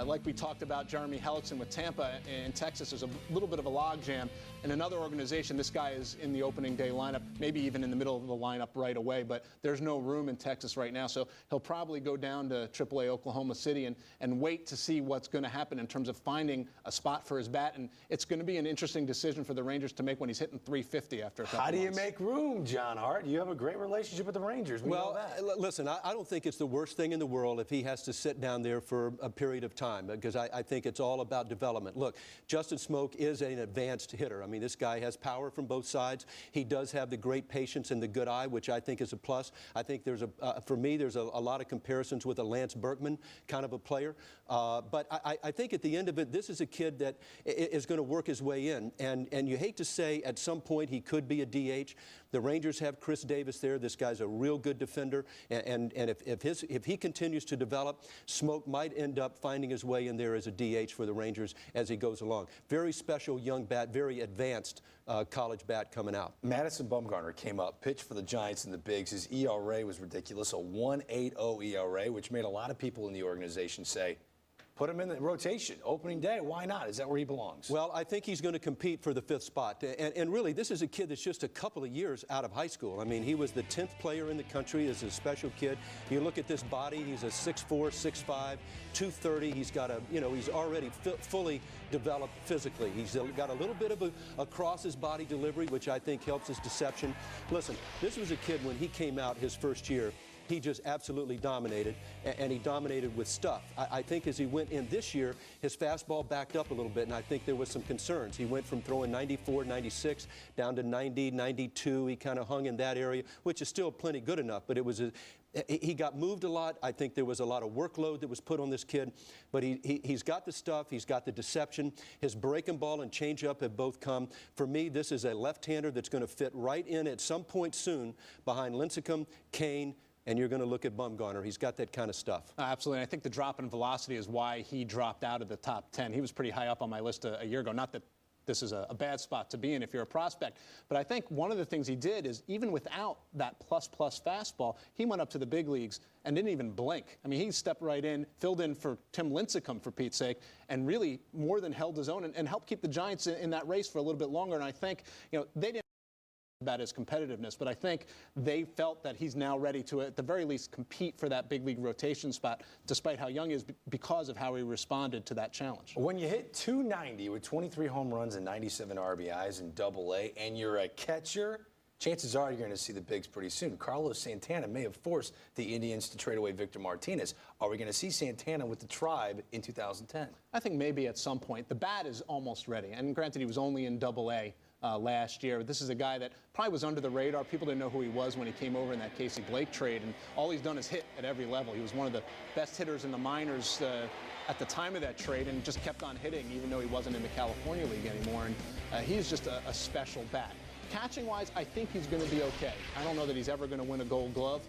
S2: like we talked about Jeremy Hellickson with Tampa in Texas, there's a little bit of a logjam. In another organization, this guy is in the opening day lineup, maybe even in the middle of the lineup right away, but there's no room in Texas right now. So he'll probably go down to AAA Oklahoma City and wait to see what's going to happen in terms of finding a spot for his bat. And it's going to be an interesting decision for the Rangers to make when he's hitting 350 after a couple
S1: How do you
S2: months.
S1: make room, John Hart? You have a great relationship with the Rangers. We know that.
S3: Listen, I don't think it's the worst thing in the world if he has to sit down there for a period of time, because I think it's all about development. Look, Justin Smoke is an advanced hitter. I mean, this guy has power from both sides. He does have the great patience and the good eye, which I think is a plus. I think there's for me, there's a lot of comparisons with a Lance Berkman kind of a player. But I think at the end of it, this is a kid that is going to work his way in. And you hate to say at some point he could be a DH. The Rangers have Chris Davis there. This guy's a real good defender. And if he continues to develop, Smoke might end up finding his way in there as a DH for the Rangers as he goes along. Very special young bat, very advanced college bat coming out.
S1: Madison Bumgarner came up, pitched for the Giants in the bigs. His ERA was ridiculous, a 1.80 ERA, which made a lot of people in the organization say, put him in the rotation. Opening day, why not? Is that where he belongs?
S3: Well, I think he's going to compete for the 5th spot. And really, this is a kid that's just a couple of years out of high school. I mean, he was the 10th player in the country as a special kid. You look at this body, he's a 6'4", 6'5", 230. He's got a, he's already fully developed physically. He's got a little bit of a across his body delivery, which I think helps his deception. Listen, this was a kid when he came out his first year, he just absolutely dominated, and he dominated with stuff. I think as he went in this year, his fastball backed up a little bit, and I think there was some concerns. He went from throwing 94, 96 down to 90, 92. He kind of hung in that area, which is still plenty good enough, but it was he got moved a lot. I think there was a lot of workload that was put on this kid, but he's got the stuff, he's got the deception. His breaking ball and changeup have both come. For me, this is a left-hander that's going to fit right in at some point soon behind Lincecum, Kane, and you're going to look at Bumgarner. He's got that kind of stuff.
S2: Absolutely. I think the drop in velocity is why he dropped out of the top 10. He was pretty high up on my list a year ago. Not that this is a bad spot to be in if you're a prospect, but I think one of the things he did is even without that plus fastball, he went up to the big leagues and didn't even blink. I mean, he stepped right in, filled in for Tim Lincecum, for Pete's sake, and really more than held his own and helped keep the Giants in that race for a little bit longer. And I think, they didn't about his competitiveness, but I think they felt that he's now ready to, at the very least, compete for that big league rotation spot, despite how young he is, because of how he responded to that challenge.
S1: When you hit 290 with 23 home runs and 97 RBIs in Double-A, and you're a catcher, chances are you're going to see the bigs pretty soon. Carlos Santana may have forced the Indians to trade away Victor Martinez. Are we going to see Santana with the Tribe in 2010?
S2: I think maybe at some point. The bat is almost ready, and granted, he was only in Double-A last year. This is a guy that probably was under the radar. People didn't know who he was when he came over in that Casey Blake trade, and all he's done is hit at every level. He was one of the best hitters in the minors at the time of that trade, and just kept on hitting even though he wasn't in the California League anymore, and he's just a special bat. Catching-wise, I think he's going to be okay. I don't know that he's ever going to win a Gold Glove,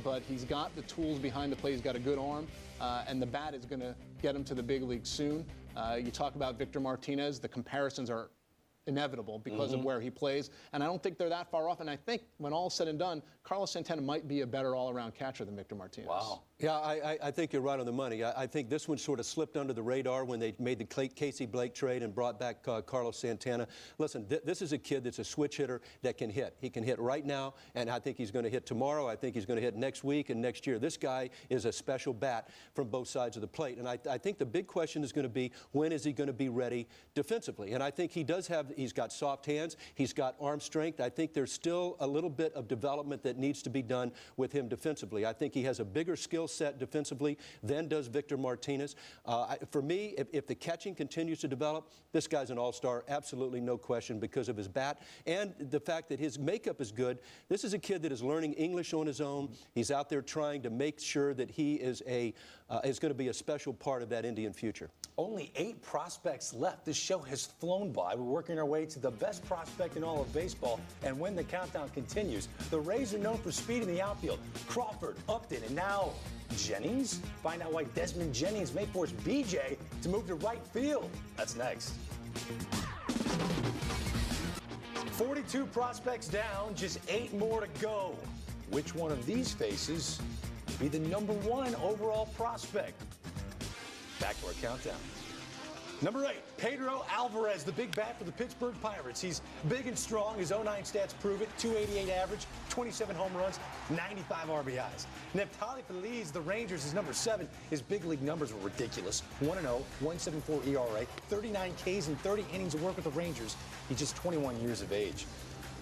S2: but he's got the tools behind the plate. He's got a good arm, and the bat is going to get him to the big league soon. You talk about Victor Martinez. The comparisons are inevitable because of where he plays, and I don't think they're that far off. And I think when all's said and done, Carlos Santana might be a better all-around catcher than Victor Martinez.
S1: Wow.
S3: Yeah, I think you're right on the money. I think this one sort of slipped under the radar when they made the Casey Blake trade and brought back Carlos Santana. Listen, this is a kid that's a switch hitter that can hit. He can hit right now, and I think he's going to hit tomorrow. I think he's going to hit next week and next year. This guy is a special bat from both sides of the plate, and I think the big question is going to be, when is he going to be ready defensively? And I think he does have, he's got soft hands, he's got arm strength. I think there's still a little bit of development that needs to be done with him defensively. I think he has a bigger skill set defensively than does Victor Martinez. For me, if the catching continues to develop, this guy's an all-star, absolutely no question, because of his bat and the fact that his makeup is good. This is a kid that is learning English on his own. He's out there trying to make sure that he is going to be a special part of that Indian future.
S1: Only 8 prospects left. This show has flown by. We're working our way to the best prospect in all of baseball, and when the countdown continues, the Rays are known for speed in the outfield. Crawford, Upton, and now Jennings? Find out why Desmond Jennings may force BJ to move to right field. That's next. 42 prospects down, just 8 more to go. Which one of these faces will be the #1 overall prospect? Back to our countdown. Number 8, Pedro Alvarez, the big bat for the Pittsburgh Pirates. He's big and strong. His 09 stats prove it. 288 average, 27 home runs, 95 RBIs. Neftali Feliz, the Rangers, is number 7. His big league numbers were ridiculous. 1-0, 1.74 ERA, 39 Ks and 30 innings of work with the Rangers. He's just 21 years of age.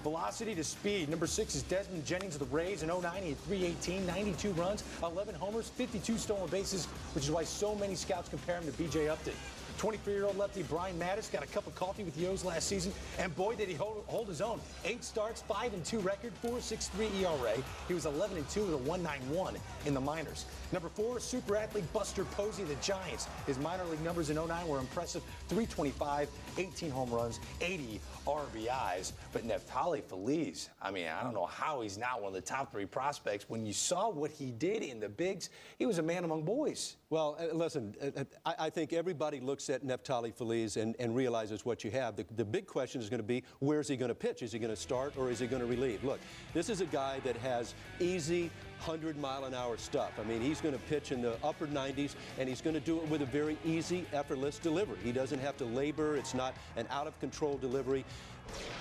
S1: Velocity to speed. Number 6 is Desmond Jennings of the Rays. In 09, he had 318, 92 runs, 11 homers, 52 stolen bases, which is why so many scouts compare him to B.J. Upton. 23-year-old lefty Brian Mattis got a cup of coffee with the O's last season, and boy, did he hold his own. 8 starts, 5-2 record, 4.63 ERA. He was 11-2 with a 1.91 in the minors. Number 4, super athlete Buster Posey, the Giants. His minor league numbers in 09 were impressive: 325, 18 home runs, 80 RBIs. But Neftali Feliz, I mean, I don't know how he's not one of the top 3 prospects. When you saw what he did in the bigs, he was a man among boys.
S3: Well, listen, I think everybody looks at Neftali Feliz and realizes what you have. The big question is going to be, where's he going to pitch? Is he going to start or is he going to relieve? Look, this is a guy that has easy 100-mile-an-hour stuff. I mean, he's going to pitch in the upper 90s, and he's going to do it with a very easy, effortless delivery. He doesn't have to labor. It's not an out-of-control delivery.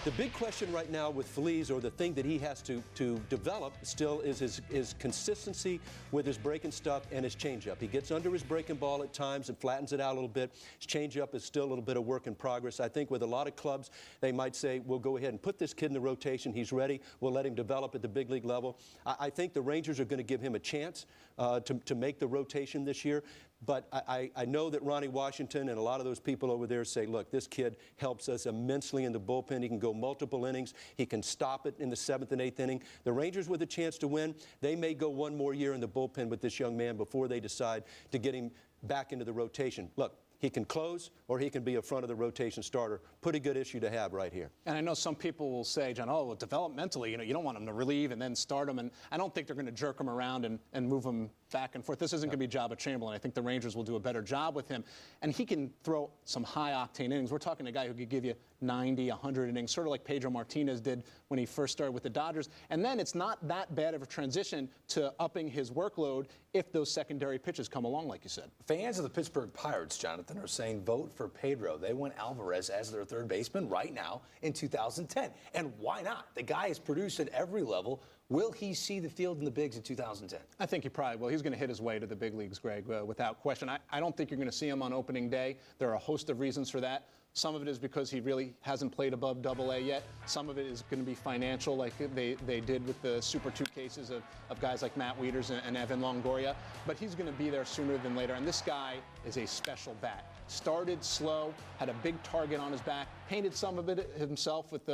S3: The big question right now with Feliz, or the thing that he has to develop still, is his consistency with his breaking stuff and his changeup. He gets under his breaking ball at times and flattens it out a little bit. His changeup is still a little bit of work in progress. I think with a lot of clubs, they might say, we'll go ahead and put this kid in the rotation. He's ready. We'll let him develop at the big league level. I think the Rangers are going to give him a chance to make the rotation this year. But I know that Ronnie Washington and a lot of those people over there say, look, this kid helps us immensely in the bullpen. He can go multiple innings. He can stop it in the 7th and 8th inning. The Rangers, with a chance to win, they may go one more year in the bullpen with this young man before they decide to get him back into the rotation. Look, he can close or he can be a front of the rotation starter. Pretty good issue to have right here.
S2: And I know some people will say, John, oh, well, developmentally, you don't want him to relieve and then start him. And I don't think they're going to jerk him around and move him back and forth. This isn't going to be Jabba Chamberlain. I think the Rangers will do a better job with him. And he can throw some high-octane innings. We're talking a guy who could give you 90, 100 innings, sort of like Pedro Martinez did when he first started with the Dodgers. And then it's not that bad of a transition to upping his workload if those secondary pitches come along, like you said.
S1: Fans of the Pittsburgh Pirates, Jonathan, are saying vote for Pedro. They want Alvarez as their third baseman right now in 2010. And why not? The guy has produced at every level. Will he see the field in the bigs in 2010? I
S2: think he probably will. He's going to hit his way to the big leagues, Greg, without question. I don't think you're going to see him on opening day. There are a host of reasons for that. Some of it is because he really hasn't played above Double-A yet. Some of it is going to be financial, like they did with the Super 2 cases of guys like Matt Wieters and Evan Longoria. But he's going to be there sooner than later. And this guy is a special bat. Started slow, had a big target on his back, painted some of it himself with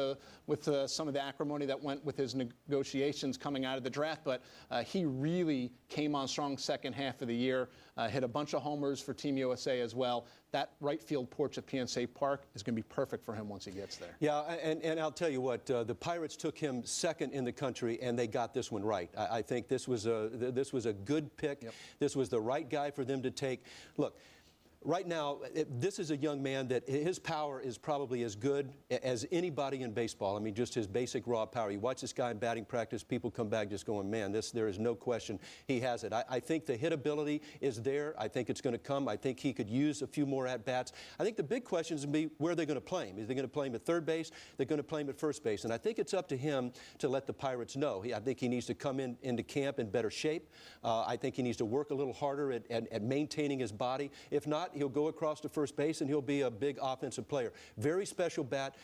S2: some of the acrimony that went with his negotiations coming out of the draft. But he really came on strong second half of the year, hit a bunch of homers for Team USA as well. That right field porch at PNC Park is going to be perfect for him once he gets there.
S3: Yeah, and I'll tell you what, the Pirates took him second in the country, and they got this one right. I think this was a good pick. Yep. This was the right guy for them to take. Look, right now, this is a young man that his power is probably as good as anybody in baseball. I mean, just his basic raw power. You watch this guy in batting practice, people come back just going, man, there is no question he has it. I think the hit ability is there. I think it's going to come. I think he could use a few more at-bats. I think the big question is going to be, where are they going to play him? Is they going to play him at third base? They're going to play him at first base. And I think it's up to him to let the Pirates know. I think he needs to come into camp in better shape. I think he needs to work a little harder at maintaining his body. If not, he'll go across to first base and he'll be a big offensive player. Very special bat.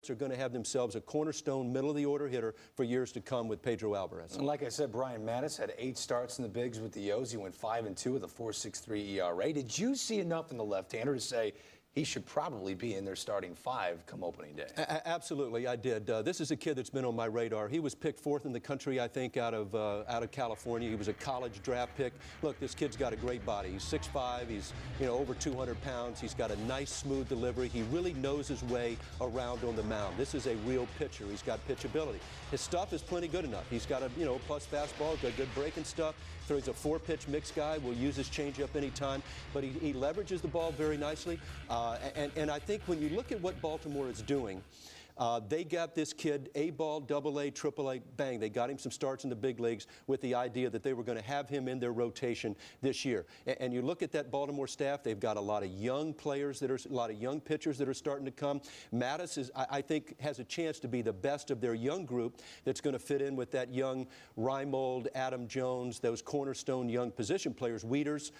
S3: Are going to have themselves a cornerstone middle-of-the-order hitter for years to come with Pedro Alvarez.
S1: And like I said, Brian Mattis had 8 starts in the bigs with the O's. He went 5-2 with a 4.63 ERA. Did you see enough in the left-hander to say he should probably be in their starting 5 come opening day?
S3: Absolutely, I did. This is a kid that's been on my radar. He was picked 4th in the country, I think, out of California. He was a college draft pick. Look, this kid's got a great body. He's 6'5". He's over 200 pounds. He's got a nice, smooth delivery. He really knows his way around on the mound. This is a real pitcher. He's got pitchability. His stuff is plenty good enough. He's got a plus fastball, got good breaking stuff. So he's a 4-pitch mix guy. Will use his changeup anytime, but he leverages the ball very nicely. And I think when you look at what Baltimore is doing, they got this kid A-ball, Double-A, Triple-A, bang. They got him some starts in the big leagues with the idea that they were going to have him in their rotation this year. And you look at that Baltimore staff, they've got a lot of young players, a lot of young pitchers that are starting to come. Mattis, I think, has a chance to be the best of their young group that's going to fit in with that young Reimold, Adam Jones, those cornerstone young position players, Wieters.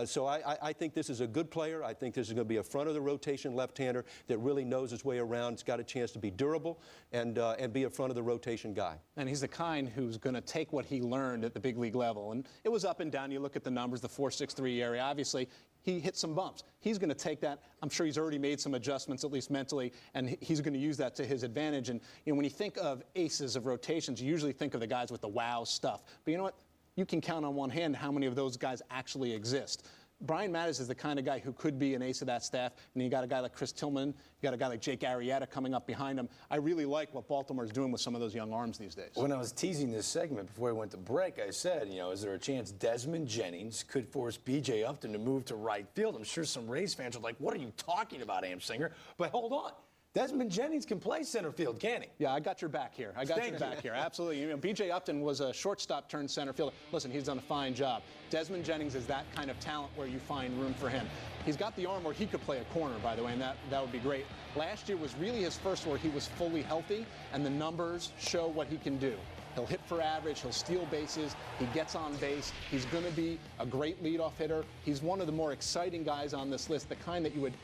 S3: So I think this is a good player. I think this is going to be a front of the rotation left-hander that really knows his way around. It's got a chance to be durable and be a front of the rotation guy.
S2: And he's the kind who's going to take what he learned at the big league level. And it was up and down. You look at the numbers, the 4.63 area. Obviously, he hit some bumps. He's going to take that. I'm sure he's already made some adjustments, at least mentally, and he's going to use that to his advantage. And when you think of aces of rotations, you usually think of the guys with the wow stuff. But you know what? You can count on one hand how many of those guys actually exist. Brian Mattis is the kind of guy who could be an ace of that staff. And you got a guy like Chris Tillman, you got a guy like Jake Arrieta coming up behind him. I really like what Baltimore's doing with some of those young arms these days.
S1: When I was teasing this segment before we went to break, I said, is there a chance Desmond Jennings could force B.J. Upton to move to right field? I'm sure some Rays fans are like, what are you talking about, Amsinger? But hold on. Desmond Jennings can play center field, can he?
S2: Yeah, I got your back here. Absolutely. B.J. Upton was a shortstop turned center fielder. Listen, he's done a fine job. Desmond Jennings is that kind of talent where you find room for him. He's got the arm where he could play a corner, by the way, and that would be great. Last year was really his first where he was fully healthy, and the numbers show what he can do. He'll hit for average. He'll steal bases. He gets on base. He's going to be a great leadoff hitter. He's one of the more exciting guys on this list, the kind that you would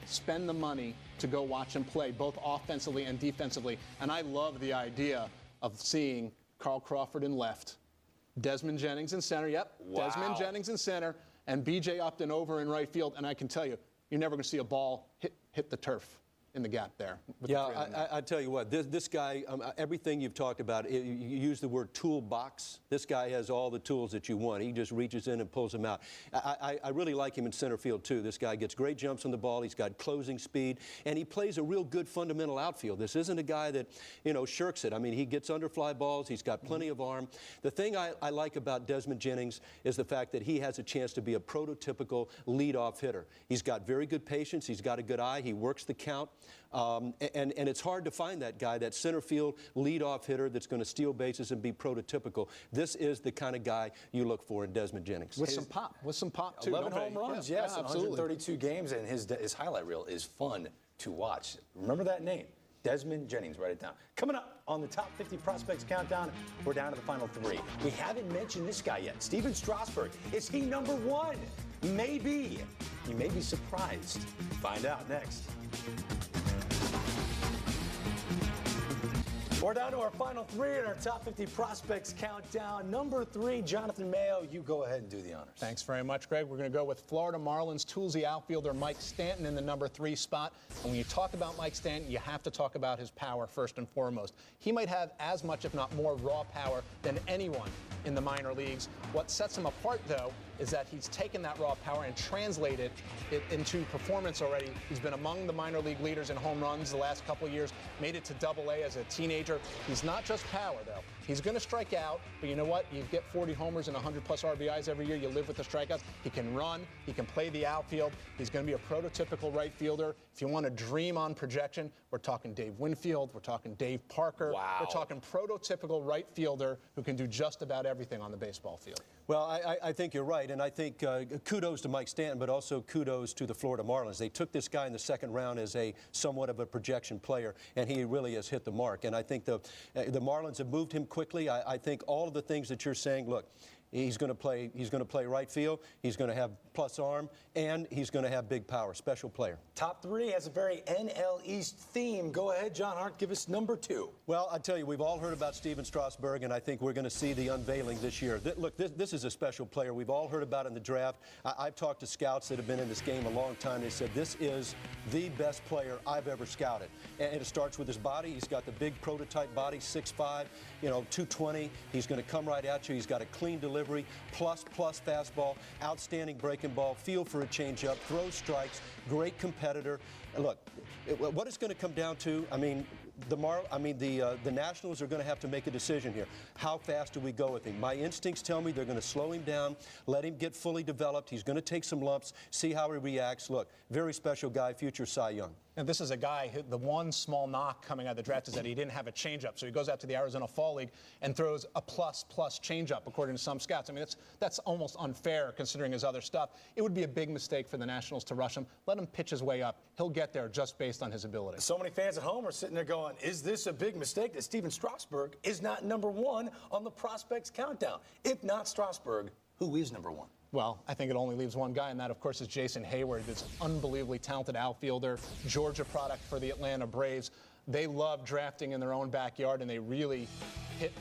S2: spend the money to go watch him play, both offensively and defensively. And I love the idea of seeing Carl Crawford in left, Desmond Jennings in center,
S1: Wow.
S2: Desmond Jennings in center, and B.J. Upton over in right field. And I can tell you, you're never going to see a ball hit the turf in the gap there.
S3: Yeah, I tell you what, this guy, everything you've talked about, you use the word toolbox. This guy has all the tools that you want. He just reaches in and pulls them out. I really like him in center field, too. This guy gets great jumps on the ball. He's got closing speed, and he plays a real good fundamental outfield. This isn't a guy that, shirks it. I mean, he gets under fly balls. He's got plenty of arm. The thing I like about Desmond Jennings is the fact that he has a chance to be a prototypical leadoff hitter. He's got very good patience. He's got a good eye. He works the count. And it's hard to find that guy, that center field leadoff hitter that's going to steal bases and be prototypical. This is the kind of guy you look for in Desmond Jennings.
S2: With some pop, too.
S1: 11 home runs, yes,
S2: absolutely.
S1: 132 games, and his highlight reel is fun to watch. Remember that name, Desmond Jennings. Write it down. Coming up on the Top 50 Prospects Countdown, we're down to the final 3. We haven't mentioned this guy yet, Steven Strasburg. Is he number 1? Maybe. You may be surprised. Find out next. We're down to our final 3 in our Top 50 Prospects Countdown. Number 3, Jonathan Mayo, you go ahead and do the honors.
S2: Thanks very much, Greg. We're going to go with Florida Marlins toolsy outfielder Mike Stanton in the number 3 spot. And when you talk about Mike Stanton, you have to talk about his power first and foremost. He might have as much, if not more, raw power than anyone in the minor leagues. What sets him apart, though, is that he's taken that raw power and translated it into performance already. He's been among the minor league leaders in home runs the last couple of years, made it to Double-A as a teenager. He's not just power, though. He's going to strike out, but you know what? You get 40 homers and 100-plus RBIs every year. You live with the strikeouts. He can run. He can play the outfield. He's going to be a prototypical right fielder. If you want to dream on projection, we're talking Dave Winfield. We're talking Dave Parker.
S1: Wow.
S2: We're talking prototypical right fielder who can do just about everything on the baseball field.
S3: Well, I think you're right, and I think kudos to Mike Stanton, but also kudos to the Florida Marlins. They took this guy in the second round as a somewhat of a projection player, and he really has hit the mark. And I think the Marlins have moved him quickly. I think all of the things that you're saying, look, he's going to play right field. He's going to have plus arm, and he's going to have big power. Special player.
S1: Top 3 has a very NL East theme. Go ahead, John Hart, give us number 2.
S3: Well, I tell you, we've all heard about Steven Strasburg, and I think we're going to see the unveiling this year. Look, this is a special player. We've all heard about it in the draft. I've talked to scouts that have been in this game a long time. They said this is the best player I've ever scouted. And it starts with his body. He's got the big prototype body, 6'5", 220. He's going to come right at you. He's got a clean delivery, plus fastball, outstanding breaking ball, feel for a changeup, throws strikes, great competitor. And look, what it's going to come down to, the Nationals are going to have to make a decision here. How fast do we go with him? My instincts tell me they're going to slow him down, let him get fully developed. He's going to take some lumps, see how he reacts. Look, very special guy, future Cy Young.
S2: And this is a guy who, the one small knock coming out of the draft is that he didn't have a changeup. So he goes out to the Arizona Fall League and throws a plus changeup, according to some scouts. I mean, that's almost unfair considering his other stuff. It would be a big mistake for the Nationals to rush him. Let him pitch his way up. He'll get there just based on his ability.
S1: So many fans at home are sitting there going, is this a big mistake that Steven Strasburg is not number 1 on the Prospects Countdown? If not Strasburg, who is number 1?
S2: Well, I think it only leaves one guy, and that, of course, is Jason Hayward, this unbelievably talented outfielder, Georgia product for the Atlanta Braves. they love drafting in their own backyard, and they really hit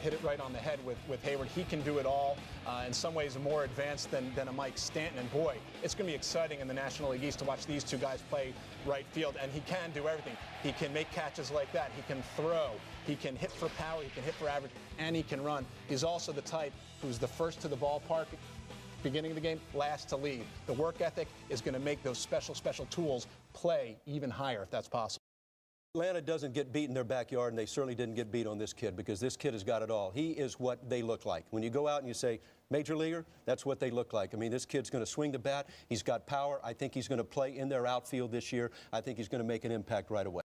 S2: it right on the head with Hayward. He can do it all. In some ways more advanced than a Mike Stanton. And boy, it's going to be exciting in the National League East to watch these two guys play right field. And he can do everything. He can make catches like that. He can throw. He can hit for power. He can hit for average. And he can run. He's also the type who's the first to the ballpark beginning of the game, last to leave. The work ethic is going to make those special tools play even higher if that's possible.
S3: Atlanta doesn't get beat in their backyard, and they certainly didn't get beat on this kid, because this kid has got it all. He is what they look like. When you go out and you say, Major Leaguer, that's what they look like. I mean, this kid's going to swing the bat. He's got power. I think he's going to play in their outfield this year. I think he's going to make an impact right away.